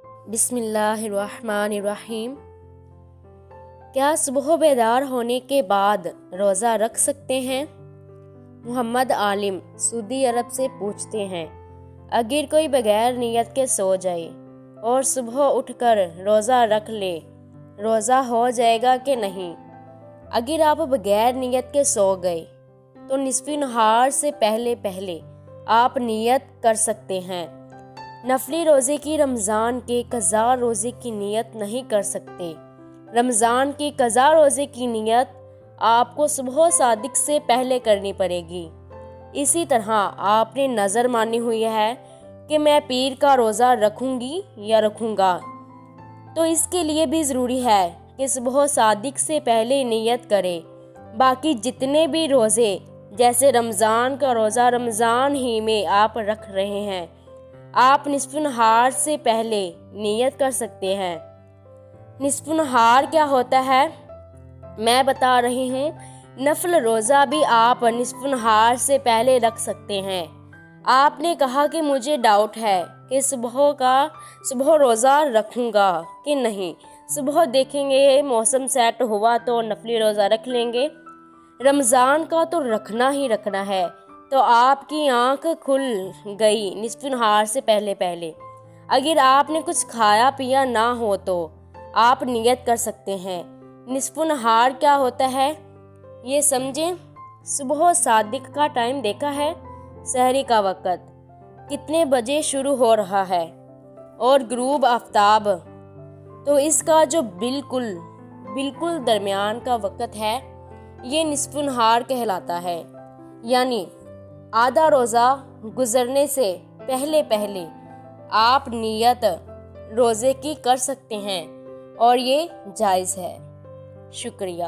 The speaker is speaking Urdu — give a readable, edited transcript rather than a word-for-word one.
بسم اللہ الرحمن الرحیم۔ کیا صبح بیدار ہونے کے بعد روزہ رکھ سکتے ہیں؟ محمد عالم سعودی عرب سے پوچھتے ہیں، اگر کوئی بغیر نیت کے سو جائے اور صبح اٹھ کر روزہ رکھ لے، روزہ ہو جائے گا کہ نہیں؟ اگر آپ بغیر نیت کے سو گئے تو نصف نہار سے پہلے آپ نیت کر سکتے ہیں۔ نفلی روزے کی رمضان کے قضا روزے کی نیت نہیں کر سکتے۔ رمضان کی قضا روزے کی نیت آپ کو صبح صادق سے پہلے کرنی پڑے گی۔ اسی طرح آپ نے نظر مانی ہوئی ہے کہ میں پیر کا روزہ رکھوں گی یا رکھوں گا، تو اس کے لیے بھی ضروری ہے کہ صبح صادق سے پہلے نیت کرے۔ باقی جتنے بھی روزے جیسے رمضان کا روزہ رمضان ہی میں آپ رکھ رہے ہیں، آپ نصف نہار سے پہلے نیت کر سکتے ہیں۔ نصف نہار کیا ہوتا ہے میں بتا رہی ہوں۔ نفل روزہ بھی آپ نصف نہار سے پہلے رکھ سکتے ہیں۔ آپ نے کہا کہ مجھے ڈاؤٹ ہے کہ صبح روزہ رکھوں گا کہ نہیں۔ صبح دیکھیں گے، موسم سیٹ ہوا تو نفلی روزہ رکھ لیں گے۔ رمضان کا تو رکھنا ہی رکھنا ہے، تو آپ کی آنکھ کھل گئی نصف نہار سے پہلے۔ اگر آپ نے کچھ کھایا پیا نہ ہو تو آپ نیت کر سکتے ہیں۔ نصف نہار کیا ہوتا ہے یہ سمجھیں۔ صبح صادق کا ٹائم دیکھا ہے، سحری کا وقت کتنے بجے شروع ہو رہا ہے، اور غروب آفتاب تو اس کا جو بالکل درمیان کا وقت ہے، یہ نصف نہار کہلاتا ہے۔ یعنی آدھا روزہ گزرنے سے پہلے آپ نیت روزے کی کر سکتے ہیں، اور یہ جائز ہے۔ شکریہ۔